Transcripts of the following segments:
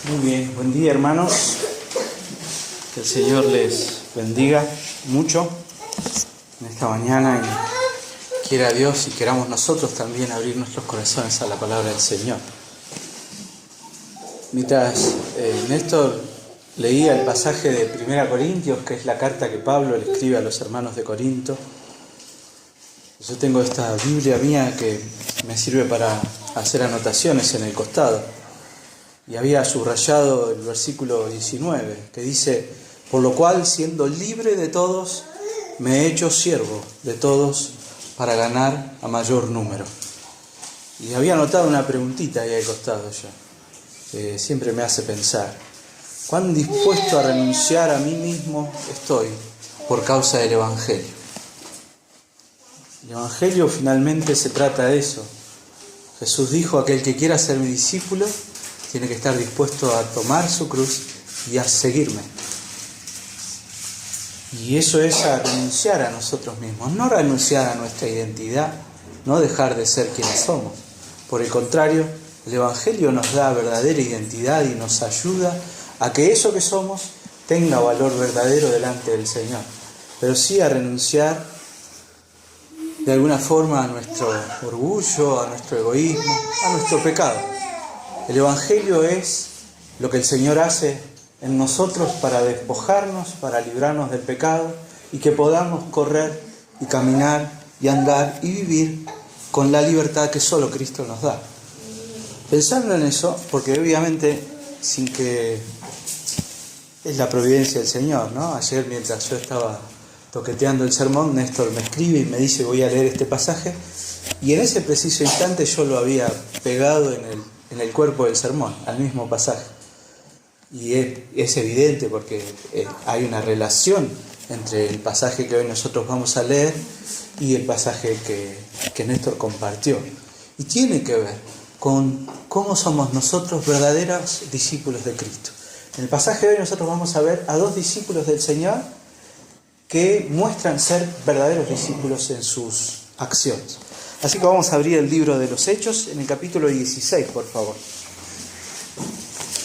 Muy bien, buen día hermanos, que el Señor les bendiga mucho en esta mañana y quiera Dios y queramos nosotros también abrir nuestros corazones a la palabra del Señor. Mientras Néstor leía el pasaje de 1 Corintios, que es la carta que Pablo le escribe a los hermanos de Corinto, yo tengo esta Biblia mía que me sirve para hacer anotaciones en el costado. Y había subrayado el versículo 19, que dice: por lo cual, siendo libre de todos, me he hecho siervo de todos para ganar a mayor número. Y había anotado una preguntita ahí al costado ya, que siempre me hace pensar: ¿cuán dispuesto a renunciar a mí mismo estoy por causa del Evangelio? El Evangelio finalmente se trata de eso. Jesús dijo: aquel que quiera ser mi discípulo tiene que estar dispuesto a tomar su cruz y a seguirme. Y eso es a renunciar a nosotros mismos, no renunciar a nuestra identidad, no dejar de ser quienes somos. Por el contrario, el Evangelio nos da verdadera identidad y nos ayuda a que eso que somos tenga valor verdadero delante del Señor. Pero sí a renunciar de alguna forma a nuestro orgullo, a nuestro egoísmo, a nuestro pecado. El Evangelio es lo que el Señor hace en nosotros para despojarnos, para librarnos del pecado y que podamos correr y caminar y andar y vivir con la libertad que solo Cristo nos da. Pensando en eso, porque obviamente sin que es la providencia del Señor, ¿no? Ayer mientras yo estaba toqueteando el sermón, Néstor me escribe y me dice: voy a leer este pasaje, y en ese preciso instante yo lo había pegado en el cuerpo del sermón, al mismo pasaje. Y es evidente porque hay una relación entre el pasaje que hoy nosotros vamos a leer y el pasaje que Néstor compartió. Y tiene que ver con cómo somos nosotros verdaderos discípulos de Cristo. En el pasaje de hoy nosotros vamos a ver a dos discípulos del Señor que muestran ser verdaderos discípulos en sus acciones. Así que vamos a abrir el libro de los Hechos en el capítulo 16, por favor.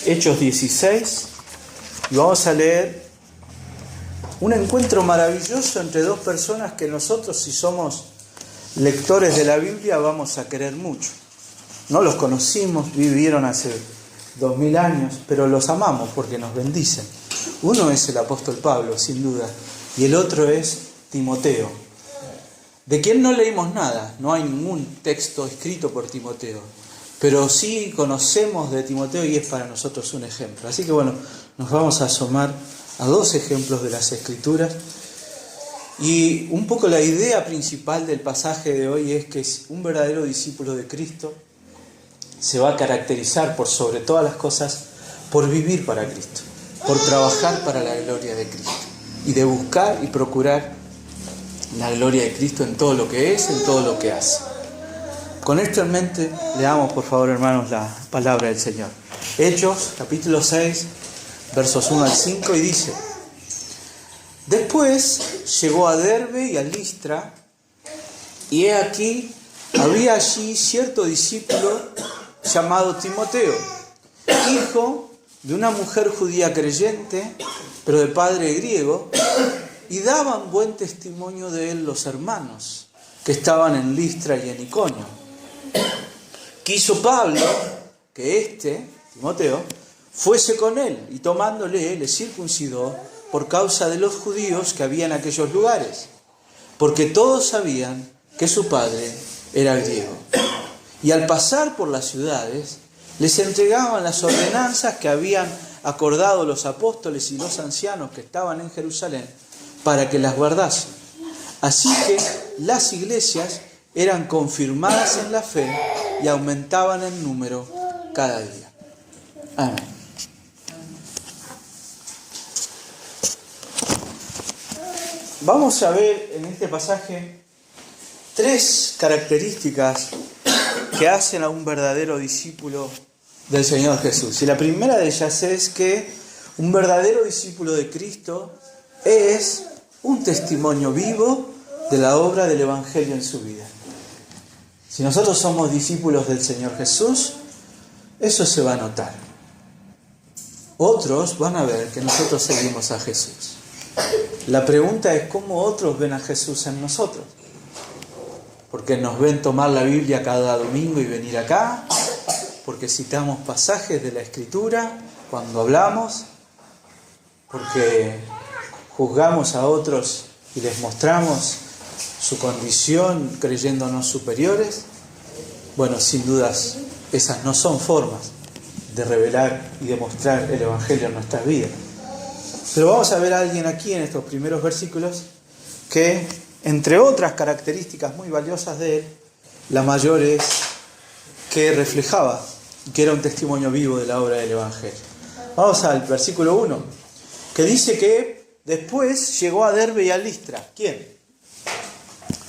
Hechos 16, y vamos a leer un encuentro maravilloso entre dos personas que nosotros, si somos lectores de la Biblia, vamos a querer mucho. No los conocimos, vivieron hace 2000 años, pero los amamos porque nos bendicen. Uno es el apóstol Pablo, sin duda, y el otro es Timoteo, de quien no leímos nada, no hay ningún texto escrito por Timoteo, pero sí conocemos de Timoteo y es para nosotros un ejemplo. Así que bueno, nos vamos a asomar a dos ejemplos de las Escrituras. Y un poco la idea principal del pasaje de hoy es que un verdadero discípulo de Cristo se va a caracterizar por sobre todas las cosas por vivir para Cristo, por trabajar para la gloria de Cristo y de buscar y procurar la gloria de Cristo en todo lo que es, en todo lo que hace. Con esto en mente, leamos por favor, hermanos, la palabra del Señor. Hechos, capítulo 6, versos 1 al 5, y dice: después llegó a Derbe y a Listra, y he aquí, había allí cierto discípulo llamado Timoteo, hijo de una mujer judía creyente, pero de padre griego, y daban buen testimonio de él los hermanos que estaban en Listra y en Iconio. Quiso Pablo que Timoteo, fuese con él, y tomándole le circuncidó por causa de los judíos que había en aquellos lugares, porque todos sabían que su padre era griego. Y al pasar por las ciudades, les entregaban las ordenanzas que habían acordado los apóstoles y los ancianos que estaban en Jerusalén, para que las guardasen. Así que las iglesias eran confirmadas en la fe y aumentaban en número cada día. Amén. Vamos a ver en este pasaje tres características que hacen a un verdadero discípulo del Señor Jesús. Y la primera de ellas es que un verdadero discípulo de Cristo es un testimonio vivo de la obra del Evangelio en su vida. Si nosotros somos discípulos del Señor Jesús, eso se va a notar. otros van a ver que nosotros seguimos a Jesús. La pregunta es cómo otros ven a Jesús en nosotros. Porque nos ven tomar la Biblia cada domingo y venir acá, porque citamos pasajes de la Escritura cuando hablamos, porque juzgamos a otros y les mostramos su condición creyéndonos superiores. Bueno, sin dudas, esas no son formas de revelar y demostrar el Evangelio en nuestras vidas. Pero vamos a ver a alguien aquí en estos primeros versículos que, entre otras características muy valiosas de él, la mayor es que reflejaba, que era un testimonio vivo de la obra del Evangelio. Vamos al versículo 1, que dice que después llegó a Derbe y a Listra. ¿Quién?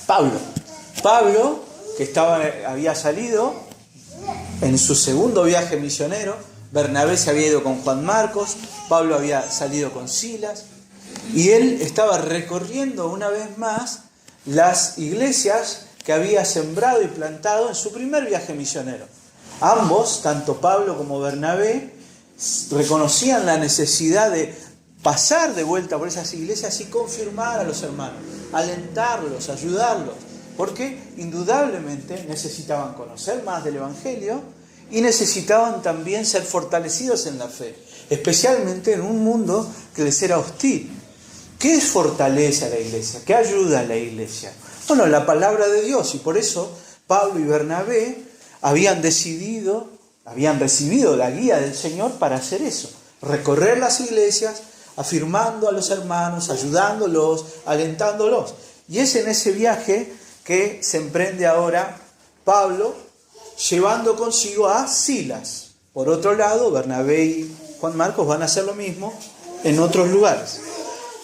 Pablo. Pablo, que había salido en su segundo viaje misionero. Bernabé se había ido con Juan Marcos, Pablo había salido con Silas, y él estaba recorriendo una vez más las iglesias que había sembrado y plantado en su primer viaje misionero. Ambos, tanto Pablo como Bernabé, reconocían la necesidad de pasar de vuelta por esas iglesias y confirmar a los hermanos, alentarlos, ayudarlos, porque indudablemente necesitaban conocer más del Evangelio y necesitaban también ser fortalecidos en la fe, especialmente en un mundo que les era hostil. ¿Qué es fortaleza a la iglesia? ¿Qué ayuda a la iglesia? Bueno, la palabra de Dios, y por eso Pablo y Bernabé habían recibido la guía del Señor para hacer eso, recorrer las iglesias, afirmando a los hermanos, ayudándolos, alentándolos. Y es en ese viaje que se emprende ahora Pablo, llevando consigo a Silas. Por otro lado, Bernabé y Juan Marcos van a hacer lo mismo en otros lugares.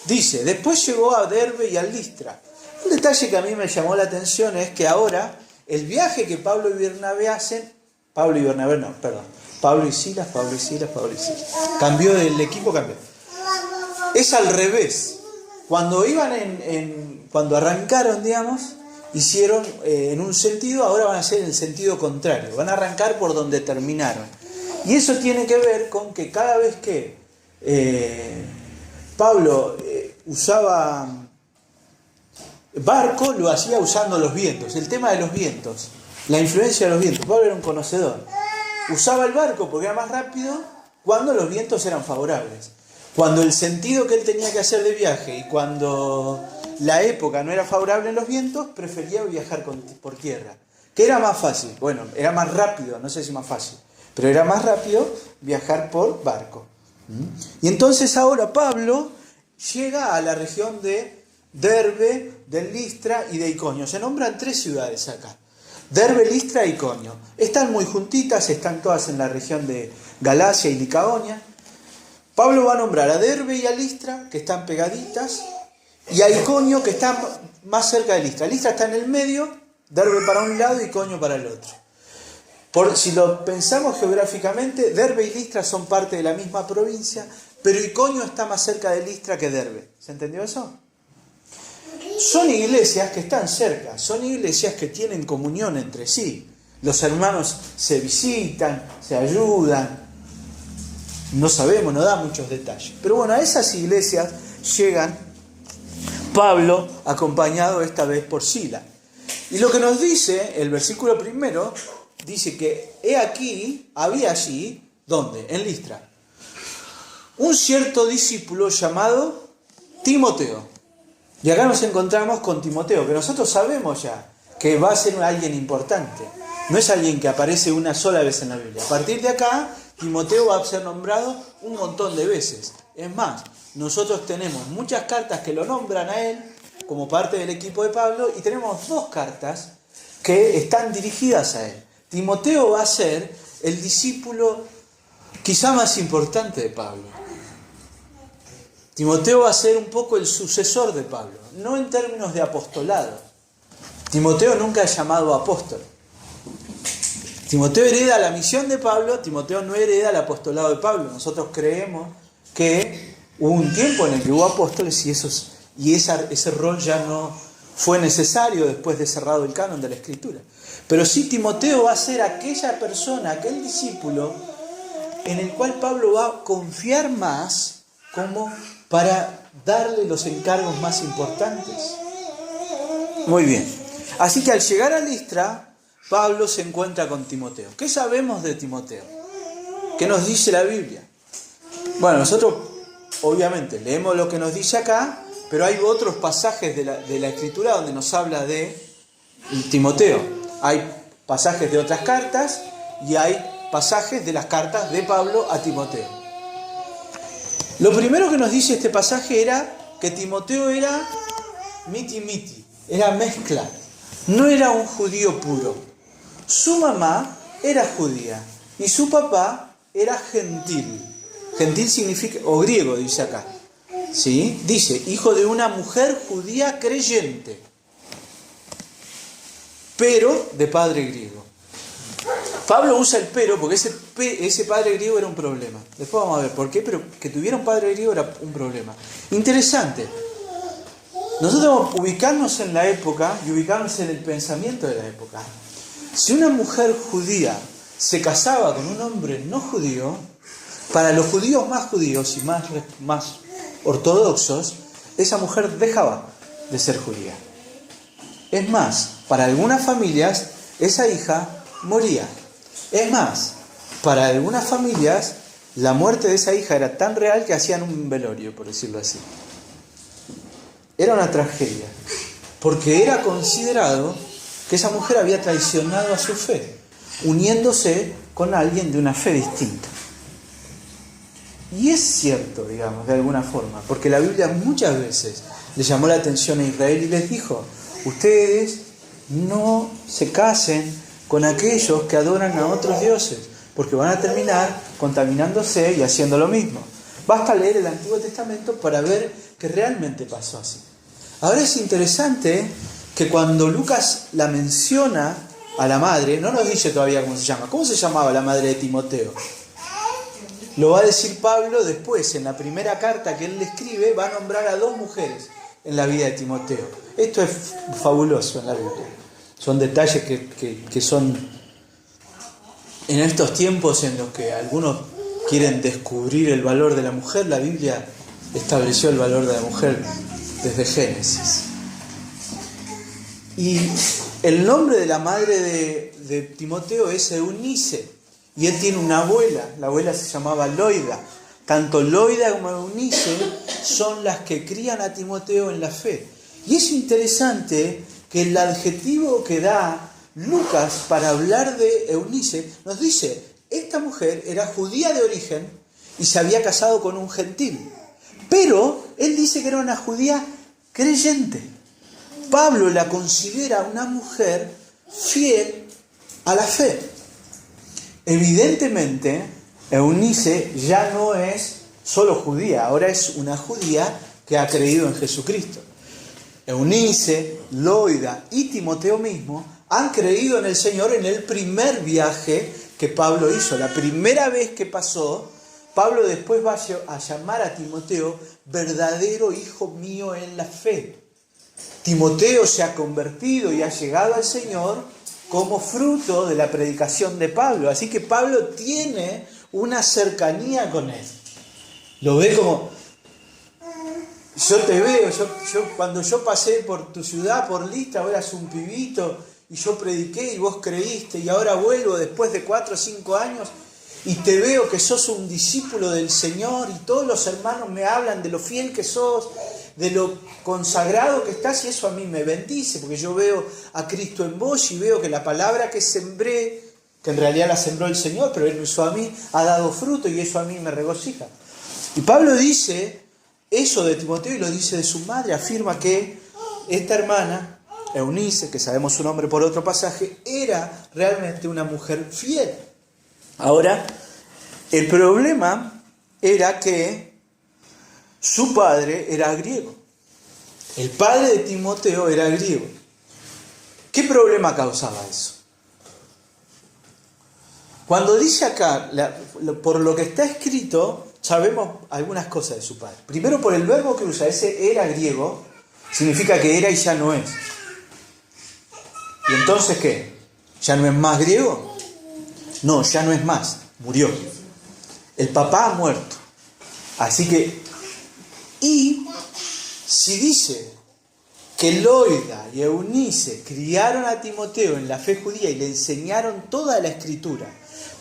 Dice, después llegó a Derbe y a Listra. Un detalle que a mí me llamó la atención es que ahora el viaje que Pablo y Bernabé hacen, Pablo y Silas. Cambió el equipo, cambió. Es al revés. Cuando cuando arrancaron, hicieron en un sentido, ahora van a hacer en el sentido contrario. Van a arrancar por donde terminaron. Y eso tiene que ver con que cada vez que Pablo usaba barco, lo hacía usando los vientos. El tema de los vientos, la influencia de los vientos. Pablo era un conocedor. Usaba el barco porque era más rápido cuando los vientos eran favorables. Cuando el sentido que él tenía que hacer de viaje y cuando la época no era favorable en los vientos, prefería viajar por tierra. ¿Qué era más fácil? Bueno, era más rápido, no sé si más fácil, pero era más rápido viajar por barco. Y entonces ahora Pablo llega a la región de Derbe, de Listra y de Iconio. Se nombran 3 ciudades acá. Derbe, Listra y Iconio. Están muy juntitas, están todas en la región de Galacia y Licaonia. Pablo va a nombrar a Derbe y a Listra, que están pegaditas, y a Iconio, que está más cerca de Listra. Listra está en el medio, Derbe para un lado y Iconio para el otro. Si lo pensamos geográficamente, Derbe y Listra son parte de la misma provincia, pero Iconio está más cerca de Listra que Derbe. ¿Se entendió eso? Son iglesias que están cerca, son iglesias que tienen comunión entre sí. Los hermanos se visitan, se ayudan. No sabemos, no da muchos detalles. Pero bueno, a esas iglesias llegan Pablo, acompañado esta vez por Silas. Y lo que nos dice el versículo primero, dice que había allí, ¿dónde? En Listra, un cierto discípulo llamado Timoteo. Y acá nos encontramos con Timoteo, que nosotros sabemos ya que va a ser alguien importante. No es alguien que aparece una sola vez en la Biblia. A partir de acá, Timoteo va a ser nombrado un montón de veces. Es más, nosotros tenemos muchas cartas que lo nombran a él como parte del equipo de Pablo y tenemos 2 cartas que están dirigidas a él. Timoteo va a ser el discípulo quizá más importante de Pablo. Timoteo va a ser un poco el sucesor de Pablo, no en términos de apostolado. Timoteo nunca es llamado apóstol. Timoteo hereda la misión de Pablo, Timoteo no hereda el apostolado de Pablo. Nosotros creemos que hubo un tiempo en el que hubo apóstoles y ese rol ya no fue necesario después de cerrado el canon de la Escritura. Pero sí, Timoteo va a ser aquella persona, aquel discípulo en el cual Pablo va a confiar más como para darle los encargos más importantes. Muy bien. Así que al llegar a Listra, Pablo se encuentra con Timoteo. ¿Qué sabemos de Timoteo? ¿Qué nos dice la Biblia? Bueno, nosotros obviamente leemos lo que nos dice acá, pero hay otros pasajes de la Escritura donde nos habla de Timoteo. Hay pasajes de otras cartas y hay pasajes de las cartas de Pablo a Timoteo. Lo primero que nos dice este pasaje era que Timoteo era miti-miti, era mezcla, no era un judío puro. Su mamá era judía y su papá era gentil. Gentil significa, o griego dice acá, ¿sí? Dice, hijo de una mujer judía creyente, pero de padre griego. Pablo usa el pero porque ese padre griego era un problema. Después vamos a ver por qué, pero que tuviera un padre griego era un problema. Interesante. Nosotros debemos ubicarnos en la época y ubicarnos en el pensamiento de la época. Si una mujer judía se casaba con un hombre no judío, para los judíos y más ortodoxos, esa mujer dejaba de ser judía. Es más, para algunas familias, esa hija moría. Es más, para algunas familias, la muerte de esa hija era tan real que hacían un velorio, por decirlo así. Era una tragedia, porque era considerado que esa mujer había traicionado a su fe, uniéndose con alguien de una fe distinta. Y es cierto, digamos, de alguna forma, porque la Biblia muchas veces le llamó la atención a Israel y les dijo, ustedes no se casen con aquellos que adoran a otros dioses, porque van a terminar contaminándose y haciendo lo mismo. Basta leer el Antiguo Testamento para ver que realmente pasó así. Ahora es interesante que cuando Lucas la menciona a la madre, no nos dice todavía cómo se llama. ¿Cómo se llamaba la madre de Timoteo? Lo va a decir Pablo después, en la primera carta que él le escribe, va a nombrar a 2 mujeres en la vida de Timoteo. Esto es fabuloso en la Biblia. Son detalles que son en estos tiempos en los que algunos quieren descubrir el valor de la mujer. La Biblia estableció el valor de la mujer desde Génesis. Y el nombre de la madre de Timoteo es Eunice. Y él tiene una abuela. La abuela se llamaba Loida. Tanto Loida como Eunice son las que crían a Timoteo en la fe. Y es interesante que el adjetivo que da Lucas para hablar de Eunice nos dice, esta mujer era judía de origen y se había casado con un gentil. Pero él dice que era una judía creyente. Pablo la considera una mujer fiel a la fe. Evidentemente, Eunice ya no es solo judía, ahora es una judía que ha creído en Jesucristo. Eunice, Loida y Timoteo mismo han creído en el Señor en el primer viaje que Pablo hizo. La primera vez que pasó, Pablo después va a llamar a Timoteo verdadero hijo mío en la fe. Timoteo se ha convertido y ha llegado al Señor como fruto de la predicación de Pablo. Así que Pablo tiene una cercanía con él. Lo ve como, yo te veo, cuando yo pasé por tu ciudad, por Listra, vos eras un pibito y yo prediqué y vos creíste y ahora vuelvo después de 4 o 5 años y te veo que sos un discípulo del Señor y todos los hermanos me hablan de lo fiel que sos, de lo consagrado que estás y eso a mí me bendice porque yo veo a Cristo en vos y veo que la palabra que sembré, que en realidad la sembró el Señor, pero Él lo usó a mí, ha dado fruto y eso a mí me regocija. Y Pablo dice eso de Timoteo y lo dice de su madre, afirma que esta hermana, Eunice, que sabemos su nombre por otro pasaje, era realmente una mujer fiel. Ahora, el problema era que su padre era griego. El padre de Timoteo era griego. ¿Qué problema causaba eso? Cuando dice acá, por lo que está escrito, sabemos algunas cosas de su padre. Primero, por el verbo que usa, ese era griego, significa que era y ya no es. ¿Y entonces qué? ¿Ya no es más griego? No, ya no es más, murió. El papá ha muerto. Así que, y si dice que Loida y Eunice criaron a Timoteo en la fe judía y le enseñaron toda la escritura,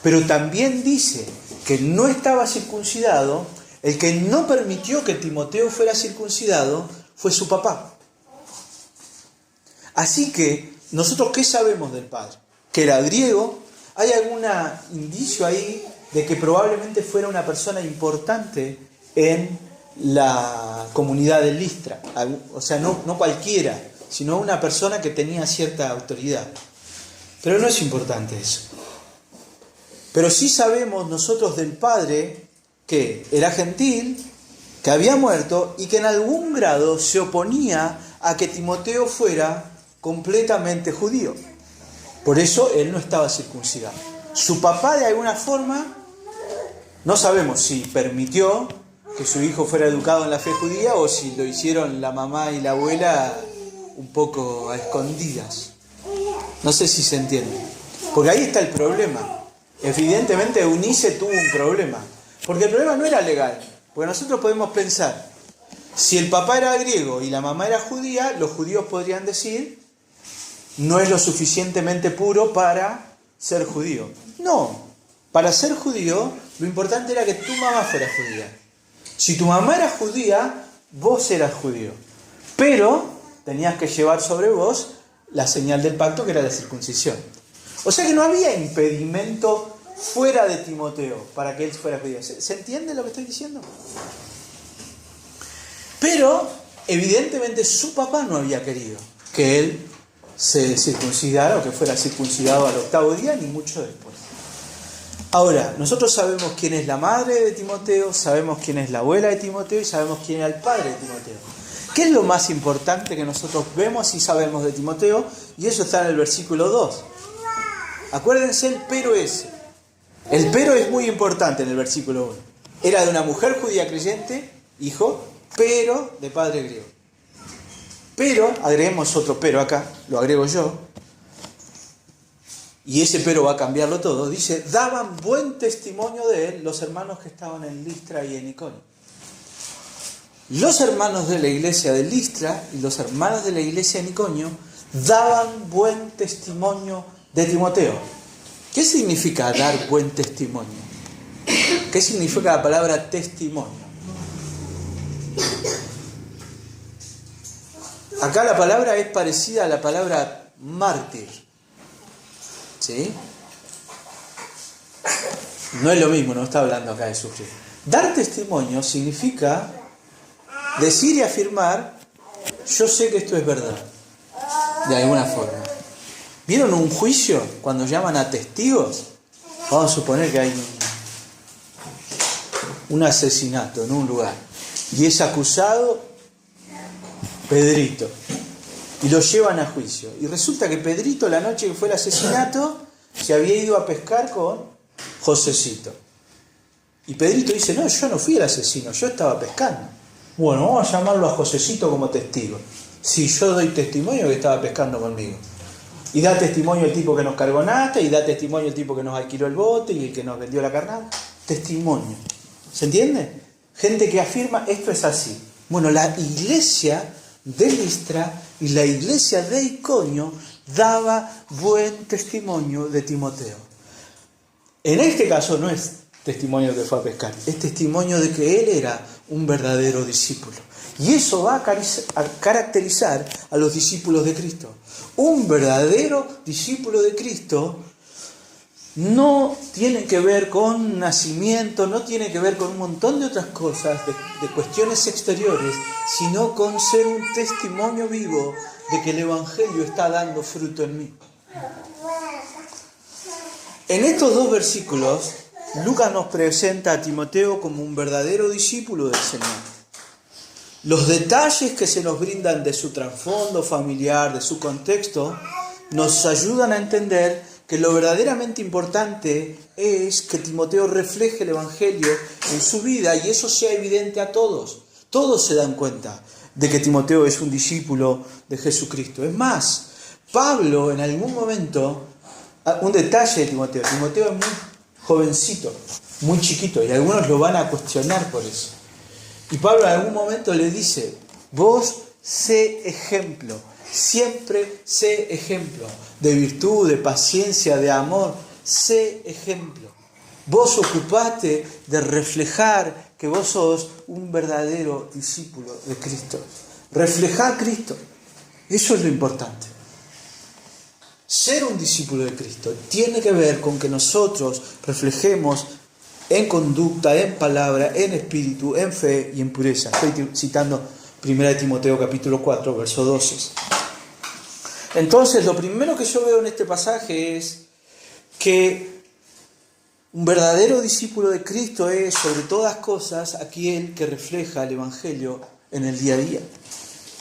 pero también dice que no estaba circuncidado, el que no permitió que Timoteo fuera circuncidado fue su papá. Así que, ¿nosotros qué sabemos del padre? Que era griego. ¿Hay algún indicio ahí de que probablemente fuera una persona importante en la comunidad de Listra? O sea, no cualquiera, sino una persona que tenía cierta autoridad. Pero no es importante eso. Pero sí sabemos nosotros del padre que era gentil, que había muerto y que en algún grado se oponía a que Timoteo fuera completamente judío. Por eso él no estaba circuncidado. Su papá, de alguna forma, no sabemos si permitió que su hijo fuera educado en la fe judía o si lo hicieron la mamá y la abuela un poco a escondidas. No sé si se entiende. Porque ahí está el problema. Evidentemente Eunice tuvo un problema. Porque el problema no era legal. Porque nosotros podemos pensar, si el papá era griego y la mamá era judía, los judíos podrían decir, no es lo suficientemente puro para ser judío. No, para ser judío, lo importante era que tu mamá fuera judía. Si tu mamá era judía, vos eras judío. Pero tenías que llevar sobre vos la señal del pacto, que era la circuncisión. O sea que no había impedimento fuera de Timoteo para que él fuera judío. ¿Se entiende lo que estoy diciendo? Pero, evidentemente, su papá no había querido que él se circuncidara o que fuera circuncidado al 8º día, ni mucho después. Ahora, nosotros sabemos quién es la madre de Timoteo, sabemos quién es la abuela de Timoteo y sabemos quién era el padre de Timoteo. ¿Qué es lo más importante que nosotros vemos y sabemos de Timoteo? Y eso está en el versículo 2. Acuérdense el pero ese. El pero es muy importante en el versículo 1. Era de una mujer judía creyente, hijo, pero de padre griego. Pero, agreguemos otro pero acá, lo agrego yo, y ese pero va a cambiarlo todo. Dice, daban buen testimonio de él los hermanos que estaban en Listra y en Iconio. Los hermanos de la iglesia de Listra y los hermanos de la iglesia de Iconio daban buen testimonio de Timoteo. ¿Qué significa dar buen testimonio? ¿Qué significa la palabra testimonio? Acá la palabra es parecida a la palabra mártir. ¿Sí? No es lo mismo, no está hablando acá de sufrir. Dar testimonio significa decir y afirmar, yo sé que esto es verdad, de alguna forma. ¿Vieron un juicio cuando llaman a testigos? Vamos a suponer que hay un asesinato en un lugar y es acusado Pedrito, y lo llevan a juicio. Y resulta que Pedrito, la noche que fue el asesinato, se había ido a pescar con Josecito. Y Pedrito dice, no, yo no fui el asesino, yo estaba pescando. Bueno, vamos a llamarlo a Josecito como testigo. Si yo doy testimonio que estaba pescando conmigo. Y da testimonio el tipo que nos cargó nata, y da testimonio el tipo que nos alquiló el bote, y el que nos vendió la carnada. Testimonio. ¿Se entiende? Gente que afirma, esto es así. Bueno, la iglesia de Listra y la iglesia de Iconio daba buen testimonio de Timoteo. En este caso no es testimonio de que fue a pescar, es testimonio de que él era un verdadero discípulo. Y eso va a caracterizar a los discípulos de Cristo. Un verdadero discípulo de Cristo no tiene que ver con nacimiento, no tiene que ver con un montón de otras cosas, de cuestiones exteriores, sino con ser un testimonio vivo de que el Evangelio está dando fruto en mí. En estos dos versículos, Lucas nos presenta a Timoteo como un verdadero discípulo del Señor. Los detalles que se nos brindan de su trasfondo familiar, de su contexto, nos ayudan a entender que lo verdaderamente importante es que Timoteo refleje el Evangelio en su vida y eso sea evidente a todos. Todos se dan cuenta de que Timoteo es un discípulo de Jesucristo. Es más, Pablo en algún momento, un detalle de Timoteo es muy jovencito. muy chiquito, y algunos lo van a cuestionar por eso. Y Pablo en algún momento le dice, vos sé ejemplo, siempre sé ejemplo, de virtud, de paciencia, de amor, sé ejemplo. Vos ocupate de reflejar que vos sos un verdadero discípulo de Cristo. Reflejar a Cristo, eso es lo importante. Ser un discípulo de Cristo tiene que ver con que nosotros reflejemos en conducta, en palabra, en espíritu, en fe y en pureza. Estoy citando 1 Timoteo capítulo 4, verso 12. Entonces, lo primero que yo veo en este pasaje es que un verdadero discípulo de Cristo es, sobre todas cosas, aquel que refleja el Evangelio en el día a día.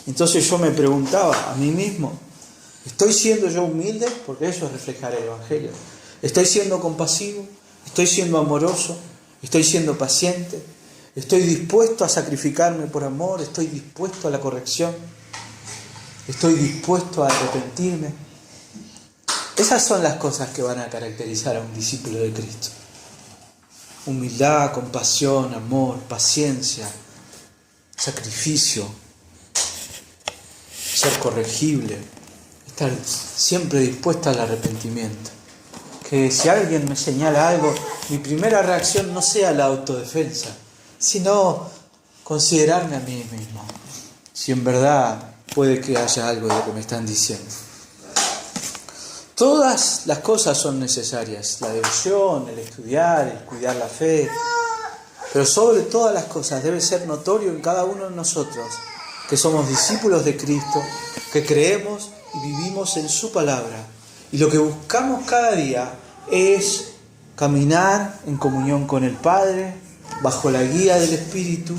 Entonces yo me preguntaba a mí mismo, ¿estoy siendo yo humilde? Porque eso es reflejar el Evangelio. ¿Estoy siendo compasivo? ¿Estoy siendo amoroso? ¿Estoy siendo paciente? ¿Estoy dispuesto a sacrificarme por amor? ¿Estoy dispuesto a la corrección? ¿Estoy dispuesto a arrepentirme? Esas son las cosas que van a caracterizar a un discípulo de Cristo. Humildad, compasión, amor, paciencia, sacrificio, ser corregible, estar siempre dispuesto al arrepentimiento. Que si alguien me señala algo, mi primera reacción no sea la autodefensa, sino considerarme a mí mismo, si en verdad puede que haya algo de lo que me están diciendo. Todas las cosas son necesarias, la devoción, el estudiar, el cuidar la fe, pero sobre todas las cosas debe ser notorio en cada uno de nosotros que somos discípulos de Cristo, que creemos y vivimos en su palabra, y lo que buscamos cada día es caminar en comunión con el Padre, bajo la guía del Espíritu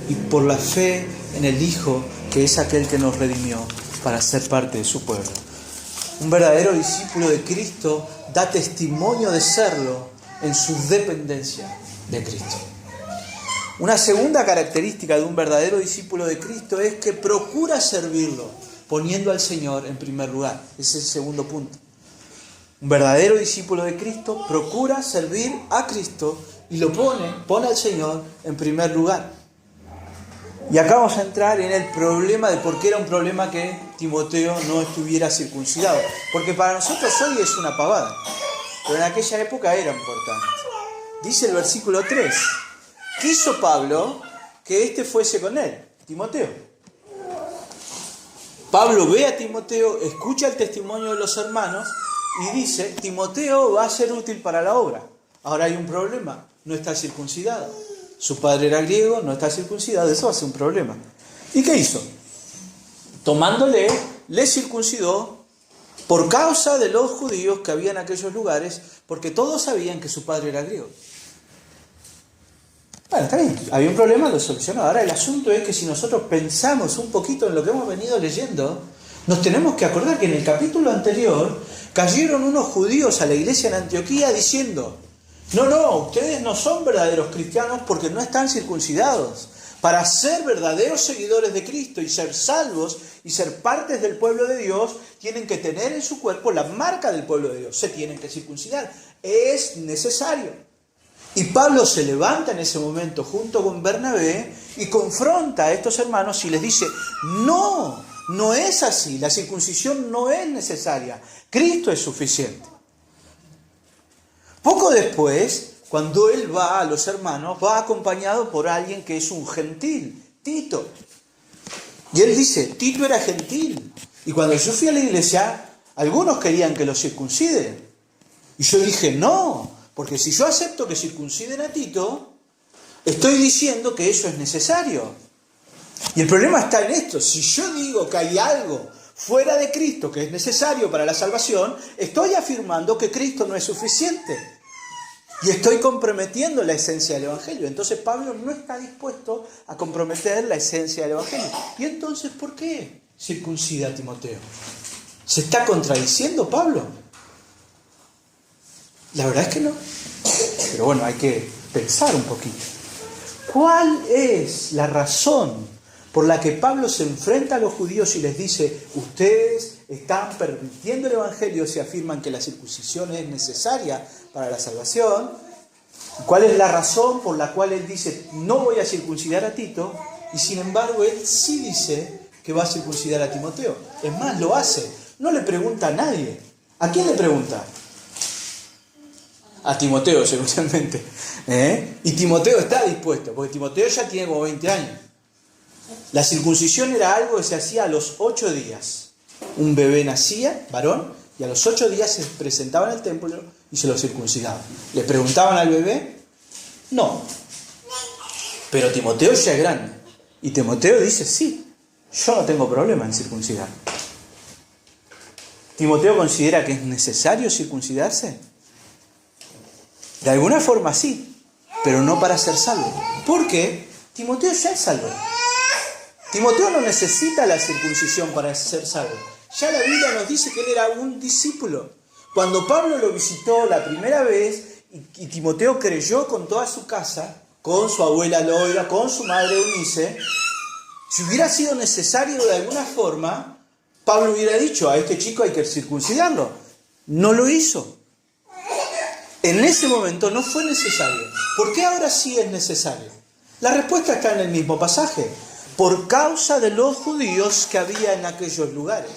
y por la fe en el Hijo, que es aquel que nos redimió para ser parte de su pueblo. Un verdadero discípulo de Cristo da testimonio de serlo en su dependencia de Cristo. Una segunda característica de un verdadero discípulo de Cristo es que procura servirlo, poniendo al Señor en primer lugar. Ese es el segundo punto. Un verdadero discípulo de Cristo procura servir a Cristo y lo pone al Señor en primer lugar. Y acá vamos a entrar en el problema de por qué era un problema que Timoteo no estuviera circuncidado. Porque para nosotros hoy es una pavada, pero en aquella época era importante. Dice el versículo 3, quiso Pablo que éste fuese con él, Timoteo. Pablo ve a Timoteo, escucha el testimonio de los hermanos y dice, Timoteo va a ser útil para la obra. Ahora hay un problema, no está circuncidado. Su padre era griego, no está circuncidado, eso va a ser un problema. ¿Y qué hizo? Tomándole, le circuncidó por causa de los judíos que había en aquellos lugares, porque todos sabían que su padre era griego. Bueno, está bien, había un problema, lo solucionó. Ahora el asunto es que si nosotros pensamos un poquito en lo que hemos venido leyendo, nos tenemos que acordar que en el capítulo anterior cayeron unos judíos a la iglesia en Antioquía diciendo, no, ustedes no son verdaderos cristianos porque no están circuncidados. Para ser verdaderos seguidores de Cristo y ser salvos y ser partes del pueblo de Dios, tienen que tener en su cuerpo la marca del pueblo de Dios. Se tienen que circuncidar. Es necesario. Y Pablo se levanta en ese momento junto con Bernabé y confronta a estos hermanos y les dice, no es así. La circuncisión no es necesaria. Cristo es suficiente. Poco después, cuando él va a los hermanos, va acompañado por alguien que es un gentil, Tito. Y él dice, Tito era gentil. Y cuando yo fui a la iglesia, algunos querían que lo circunciden. Y yo dije, no, porque si yo acepto que circunciden a Tito, estoy diciendo que eso es necesario. Y el problema está en esto. Si yo digo que hay algo fuera de Cristo que es necesario para la salvación, estoy afirmando que Cristo no es suficiente. Y estoy comprometiendo la esencia del Evangelio. Entonces Pablo no está dispuesto a comprometer la esencia del Evangelio. ¿Y entonces por qué circuncida a Timoteo? ¿Se está contradiciendo Pablo? La verdad es que no. Pero bueno, hay que pensar un poquito. ¿Cuál es la razón por la que Pablo se enfrenta a los judíos y les dice, ustedes están permitiendo el Evangelio si afirman que la circuncisión es necesaria para la salvación? ¿Cuál es la razón por la cual él dice, no voy a circuncidar a Tito? Y sin embargo, él sí dice que va a circuncidar a Timoteo. Es más, lo hace. No le pregunta a nadie. ¿A quién le pregunta? A Timoteo, seguramente. Y Timoteo está dispuesto, porque Timoteo ya tiene como 20 años. La circuncisión era algo que se hacía a los 8 días. Un bebé nacía, varón, y a los 8 días se presentaba en el templo y se lo circuncidaban. ¿Le preguntaban al bebé? No. Pero Timoteo ya es grande. Y Timoteo dice, sí, yo no tengo problema en circuncidar. ¿Timoteo considera que es necesario circuncidarse? De alguna forma sí, pero no para ser salvo. ¿Por qué? Timoteo ya es salvo. Timoteo no necesita la circuncisión para ser salvo. Ya la Biblia nos dice que él era un discípulo. Cuando Pablo lo visitó la primera vez y Timoteo creyó con toda su casa, con su abuela Loida, con su madre Eunice, si hubiera sido necesario de alguna forma, Pablo hubiera dicho, a este chico hay que circuncidarlo. No lo hizo. En ese momento no fue necesario. ¿Por qué ahora sí es necesario? La respuesta está en el mismo pasaje. Por causa de los judíos que había en aquellos lugares.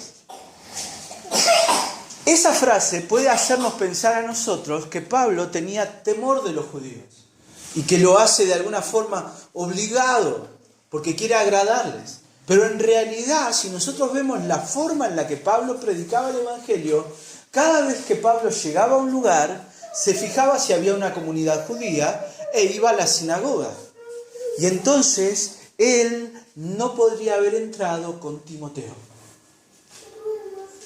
Esa frase puede hacernos pensar a nosotros que Pablo tenía temor de los judíos y que lo hace de alguna forma obligado porque quiere agradarles. Pero en realidad, si nosotros vemos la forma en la que Pablo predicaba el Evangelio, cada vez que Pablo llegaba a un lugar, se fijaba si había una comunidad judía e iba a la sinagoga. Y entonces él no podría haber entrado con Timoteo.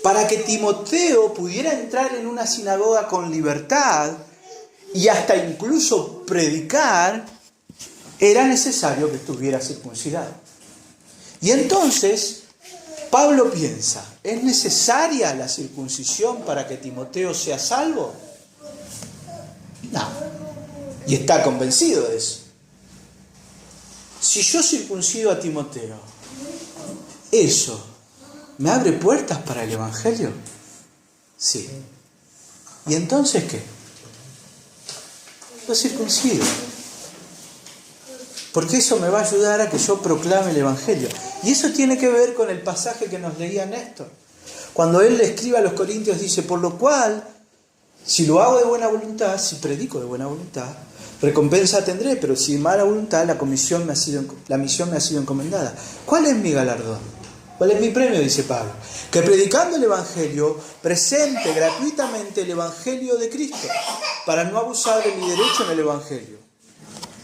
Para que Timoteo pudiera entrar en una sinagoga con libertad y hasta incluso predicar, era necesario que estuviera circuncidado. Y entonces Pablo piensa, ¿es necesaria la circuncisión para que Timoteo sea salvo? No. Y está convencido de eso. Si yo circuncido a Timoteo, ¿eso me abre puertas para el Evangelio? Sí. ¿Y entonces qué? Lo circuncido. Porque eso me va a ayudar a que yo proclame el Evangelio. Y eso tiene que ver con el pasaje que nos leía Néstor. Cuando él le escribe a los Corintios, dice, por lo cual, si lo hago de buena voluntad, si predico de buena voluntad, recompensa tendré, pero si de mala voluntad, la misión me ha sido encomendada. ¿Cuál es mi galardón? ¿Cuál es mi premio? Dice Pablo. Que predicando el Evangelio, presente gratuitamente el Evangelio de Cristo, para no abusar de mi derecho en el Evangelio.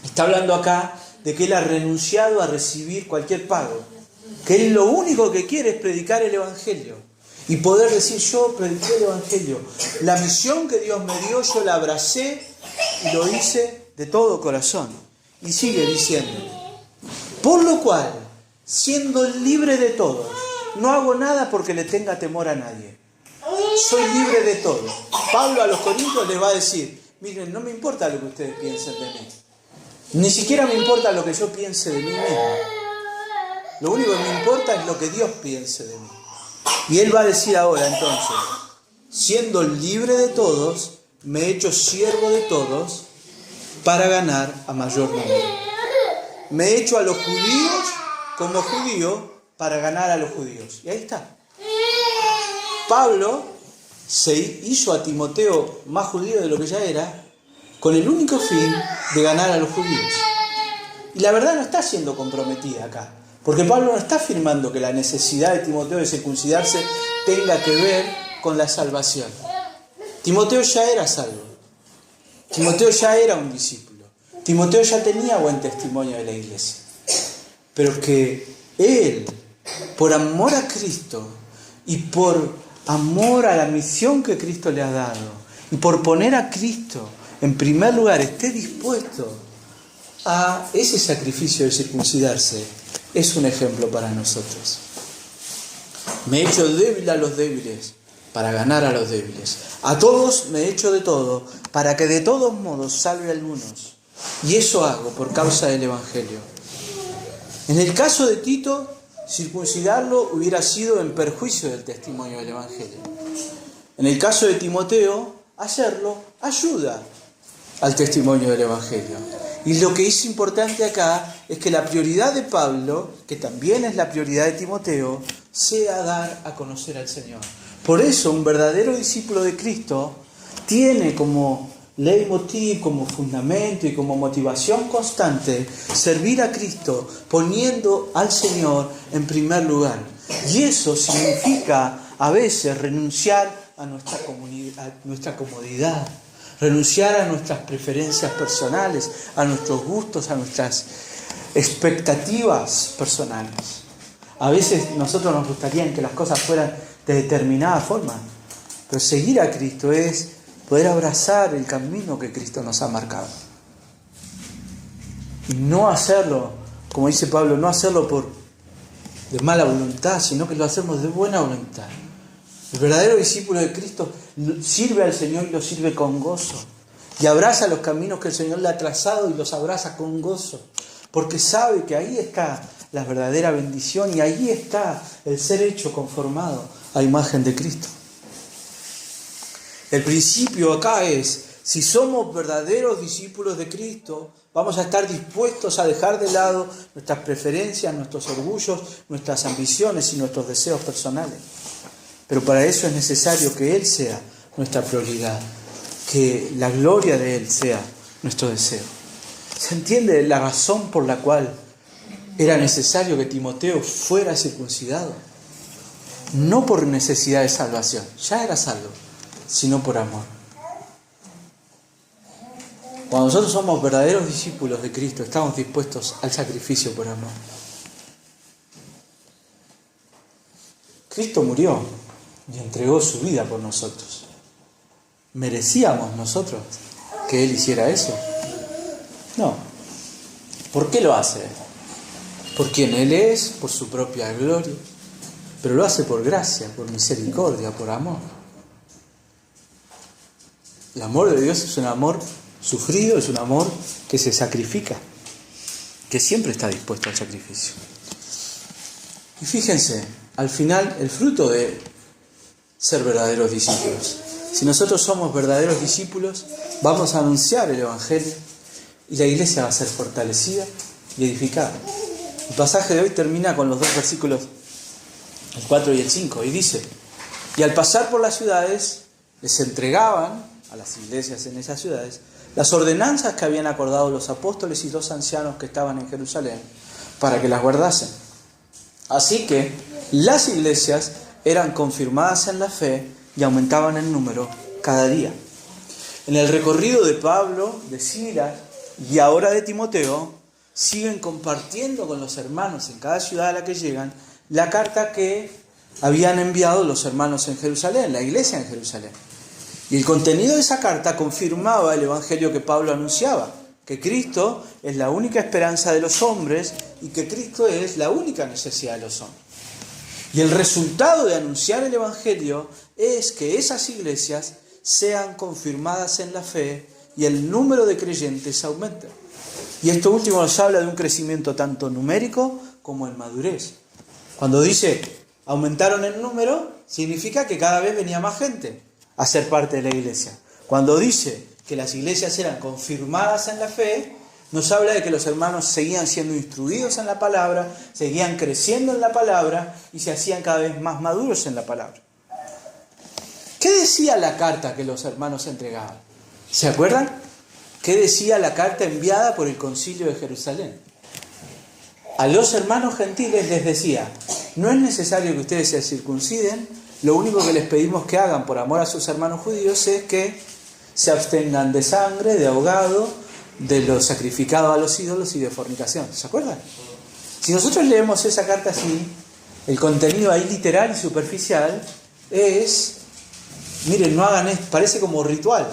Está hablando acá de que él ha renunciado a recibir cualquier pago. Que él lo único que quiere es predicar el Evangelio. Y poder decir, yo prediqué el Evangelio. La misión que Dios me dio, yo la abracé y lo hice de todo corazón. Y sigue diciendo, por lo cual, siendo libre de todo, no hago nada porque le tenga temor a nadie. Soy libre de todo. Pablo a los Corintios les va a decir, miren, no me importa lo que ustedes piensen de mí. Ni siquiera me importa lo que yo piense de mí mismo. Lo único que me importa es lo que Dios piense de mí. Y él va a decir ahora entonces, siendo libre de todos, me he hecho siervo de todos para ganar a mayor número. Me he hecho a los judíos como judío para ganar a los judíos. Y ahí está. Pablo se hizo a Timoteo más judío de lo que ya era, con el único fin de ganar a los judíos. Y la verdad no está siendo comprometida acá, porque Pablo no está afirmando que la necesidad de Timoteo de circuncidarse tenga que ver con la salvación. Timoteo ya era salvo. Timoteo ya era un discípulo. Timoteo ya tenía buen testimonio de la iglesia. Pero que él, por amor a Cristo y por amor a la misión que Cristo le ha dado y por poner a Cristo en primer lugar, esté dispuesto a ese sacrificio de circuncidarse, es un ejemplo para nosotros. Me he hecho débil a los débiles para ganar a los débiles. A todos me he hecho de todo para que de todos modos salve a algunos. Y eso hago por causa del Evangelio. En el caso de Tito, circuncidarlo hubiera sido en perjuicio del testimonio del Evangelio. En el caso de Timoteo, hacerlo ayuda al testimonio del Evangelio. Y lo que es importante acá es que la prioridad de Pablo, que también es la prioridad de Timoteo, sea dar a conocer al Señor. Por eso un verdadero discípulo de Cristo tiene como leitmotiv, como fundamento y como motivación constante servir a Cristo poniendo al Señor en primer lugar. Y eso significa a veces renunciar a nuestra comodidad, renunciar a nuestras preferencias personales, a nuestros gustos, a nuestras expectativas personales. A veces nosotros nos gustaría que las cosas fueran de determinada forma, pero seguir a Cristo es poder abrazar el camino que Cristo nos ha marcado. Y no hacerlo, como dice Pablo, no hacerlo de mala voluntad, sino que lo hacemos de buena voluntad. El verdadero discípulo de Cristo sirve al Señor y lo sirve con gozo. Y abraza los caminos que el Señor le ha trazado y los abraza con gozo. Porque sabe que ahí está la verdadera bendición y ahí está el ser hecho conformado a imagen de Cristo. El principio acá es, si somos verdaderos discípulos de Cristo, vamos a estar dispuestos a dejar de lado nuestras preferencias, nuestros orgullos, nuestras ambiciones y nuestros deseos personales. Pero para eso es necesario que Él sea nuestra prioridad, que la gloria de Él sea nuestro deseo. ¿Se entiende la razón por la cual era necesario que Timoteo fuera circuncidado? No por necesidad de salvación, ya era salvo, sino por amor. Cuando nosotros somos verdaderos discípulos de Cristo, estamos dispuestos al sacrificio por amor. Cristo murió y entregó su vida por nosotros. ¿Merecíamos nosotros que Él hiciera eso? No. ¿Por qué lo hace? Por quien Él es, por su propia gloria. Pero lo hace por gracia, por misericordia, por amor. El amor de Dios es un amor sufrido, es un amor que se sacrifica, que siempre está dispuesto al sacrificio. Y fíjense, al final, el fruto de ser verdaderos discípulos. Si nosotros somos verdaderos discípulos, vamos a anunciar el Evangelio y la iglesia va a ser fortalecida y edificada. El pasaje de hoy termina con los dos versículos, el 4 y el 5, y dice: y al pasar por las ciudades, les entregaban a las iglesias en esas ciudades las ordenanzas que habían acordado los apóstoles y los ancianos que estaban en Jerusalén para que las guardasen. Así que las iglesias eran confirmadas en la fe y aumentaban en número cada día. En el recorrido de Pablo, de Silas y ahora de Timoteo, siguen compartiendo con los hermanos en cada ciudad a la que llegan la carta que habían enviado los hermanos en Jerusalén, la iglesia en Jerusalén. Y el contenido de esa carta confirmaba el evangelio que Pablo anunciaba, que Cristo es la única esperanza de los hombres y que Cristo es la única necesidad de los hombres. Y el resultado de anunciar el evangelio es que esas iglesias sean confirmadas en la fe y el número de creyentes aumente. Y esto último nos habla de un crecimiento tanto numérico como en madurez. Cuando dice aumentaron en número, significa que cada vez venía más gente a ser parte de la iglesia. Cuando dice que las iglesias eran confirmadas en la fe, nos habla de que los hermanos seguían siendo instruidos en la palabra, seguían creciendo en la palabra y se hacían cada vez más maduros en la palabra. ¿Qué decía la carta que los hermanos entregaban? ¿Se acuerdan? ¿Qué decía la carta enviada por el Concilio de Jerusalén? A los hermanos gentiles les decía: no es necesario que ustedes se circunciden, lo único que les pedimos que hagan por amor a sus hermanos judíos es que se abstengan de sangre, de ahogado, de lo sacrificado a los ídolos y de fornicación. ¿Se acuerdan? Si nosotros leemos esa carta así, el contenido ahí literal y superficial es, miren, no hagan esto, parece como ritual.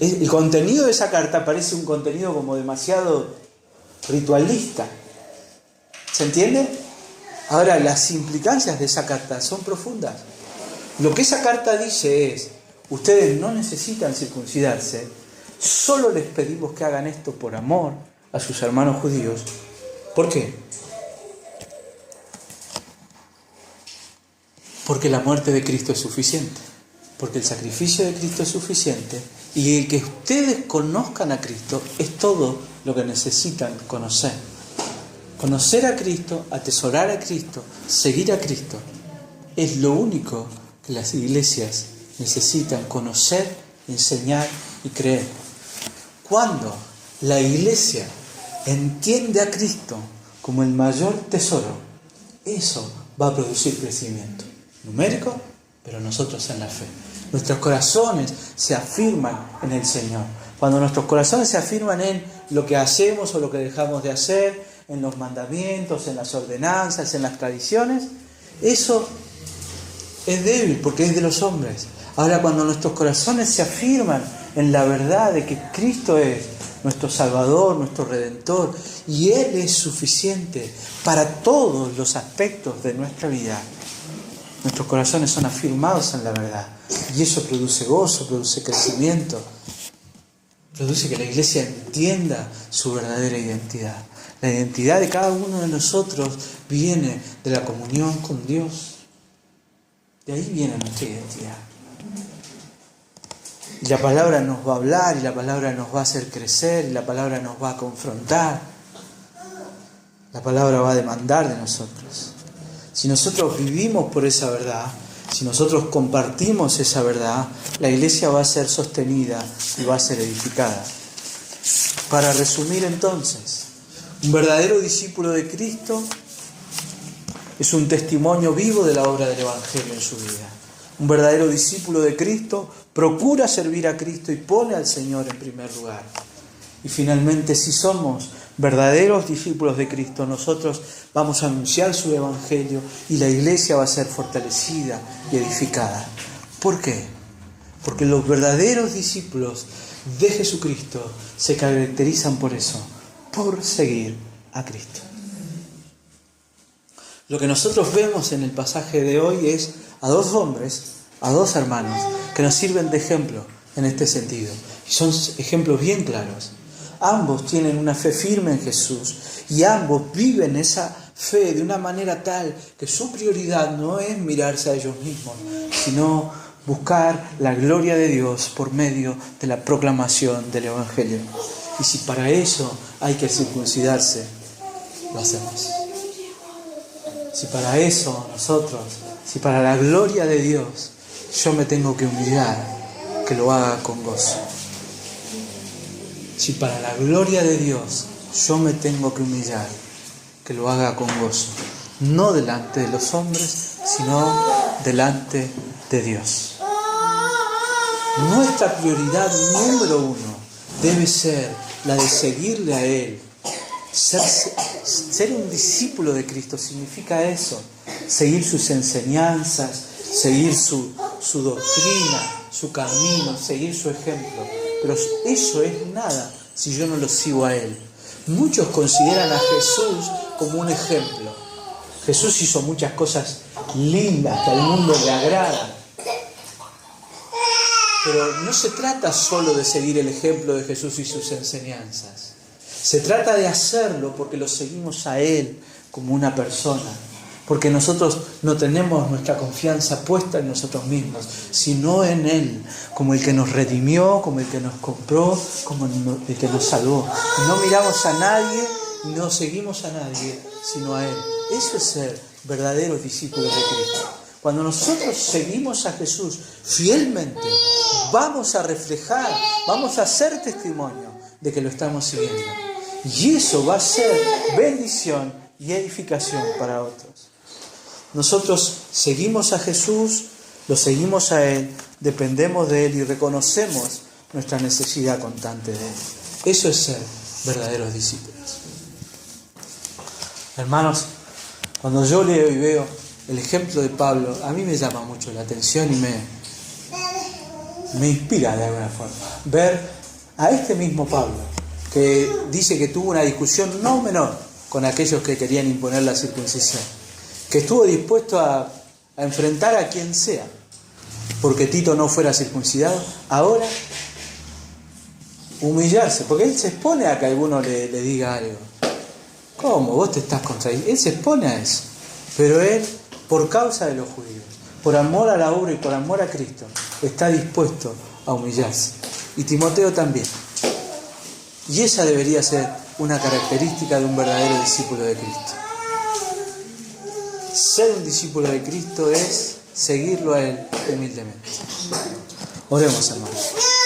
El contenido de esa carta parece un contenido como demasiado ritualista. ¿Se entiende? Ahora, las implicancias de esa carta son profundas. Lo que esa carta dice es: ustedes no necesitan circuncidarse, solo les pedimos que hagan esto por amor a sus hermanos judíos. ¿Por qué? Porque la muerte de Cristo es suficiente. porque el sacrificio de Cristo es suficiente y el que ustedes conozcan a Cristo es todo lo que necesitan conocer. Conocer a Cristo, atesorar a Cristo, seguir a Cristo, es lo único que las iglesias necesitan conocer, enseñar y creer. Cuando la iglesia entiende a Cristo como el mayor tesoro, eso va a producir crecimiento numérico, pero nosotros en la fe. Nuestros corazones se afirman en el Señor. Cuando nuestros corazones se afirman en lo que hacemos o lo que dejamos de hacer, en los mandamientos, en las ordenanzas, en las tradiciones, eso es débil porque es de los hombres. Ahora, cuando nuestros corazones se afirman en la verdad de que Cristo es nuestro Salvador, nuestro Redentor, y Él es suficiente para todos los aspectos de nuestra vida, nuestros corazones son afirmados en la verdad. Y eso produce gozo, produce crecimiento, produce que la iglesia entienda su verdadera identidad. La identidad de cada uno de nosotros viene de la comunión con Dios. De ahí viene nuestra identidad. Y la palabra nos va a hablar, y la palabra nos va a hacer crecer, y la palabra nos va a confrontar. La palabra va a demandar de nosotros. Si nosotros vivimos por esa verdad, si nosotros compartimos esa verdad, la iglesia va a ser sostenida y va a ser edificada. Para resumir entonces, un verdadero discípulo de Cristo es un testimonio vivo de la obra del Evangelio en su vida. Un verdadero discípulo de Cristo procura servir a Cristo y pone al Señor en primer lugar. Y finalmente, si somos verdaderos discípulos de Cristo, nosotros vamos a anunciar su Evangelio y la iglesia va a ser fortalecida y edificada. ¿Por qué? Porque los verdaderos discípulos de Jesucristo se caracterizan por eso, por seguir a Cristo. Lo que nosotros vemos en el pasaje de hoy es a dos hombres, a dos hermanos, que nos sirven de ejemplo en este sentido. Y son ejemplos bien claros. Ambos tienen una fe firme en Jesús y ambos viven esa fe de una manera tal que su prioridad no es mirarse a ellos mismos, sino buscar la gloria de Dios por medio de la proclamación del Evangelio. Y si para eso hay que circuncidarse, lo hacemos. Si para eso nosotros, si para la gloria de Dios yo me tengo que humillar, que lo haga con gozo. Si para la gloria de Dios yo me tengo que humillar, que lo haga con gozo. No delante de los hombres, sino delante de Dios. Nuestra prioridad número uno debe ser la de seguirle a Él. Ser un discípulo de Cristo significa eso, seguir sus enseñanzas, seguir su doctrina, su camino, seguir su ejemplo. Pero eso es nada si yo no lo sigo a Él. Muchos consideran a Jesús como un ejemplo. Jesús hizo muchas cosas lindas que al mundo le agradan. Pero no se trata solo de seguir el ejemplo de Jesús y sus enseñanzas. Se trata de hacerlo porque lo seguimos a Él como una persona. Porque nosotros no tenemos nuestra confianza puesta en nosotros mismos, sino en Él, como el que nos redimió, como el que nos compró, como el que nos salvó. Y no miramos a nadie, y no seguimos a nadie, sino a Él. Eso es ser verdaderos discípulos de Cristo. Cuando nosotros seguimos a Jesús fielmente, vamos a reflejar, vamos a hacer testimonio de que lo estamos siguiendo. Y eso va a ser bendición y edificación para otros. Nosotros seguimos a Jesús, lo seguimos a Él, dependemos de Él y reconocemos nuestra necesidad constante de Él. Eso es ser verdaderos discípulos. Hermanos, cuando yo leo y veo el ejemplo de Pablo, a mí me llama mucho la atención y me inspira de alguna forma. Ver a este mismo Pablo, que dice que tuvo una discusión no menor con aquellos que querían imponer la circuncisión, que estuvo dispuesto a enfrentar a quien sea, porque Tito no fuera circuncidado, ahora humillarse, porque él se expone a que alguno le diga algo. ¿Cómo? Vos te estás contradiciendo. Él se expone a eso, pero él, por causa de los judíos, por amor a la obra y por amor a Cristo, está dispuesto a humillarse. Y Timoteo también. Y esa debería ser una característica de un verdadero discípulo de Cristo. Ser un discípulo de Cristo es seguirlo a Él humildemente. Oremos, hermanos.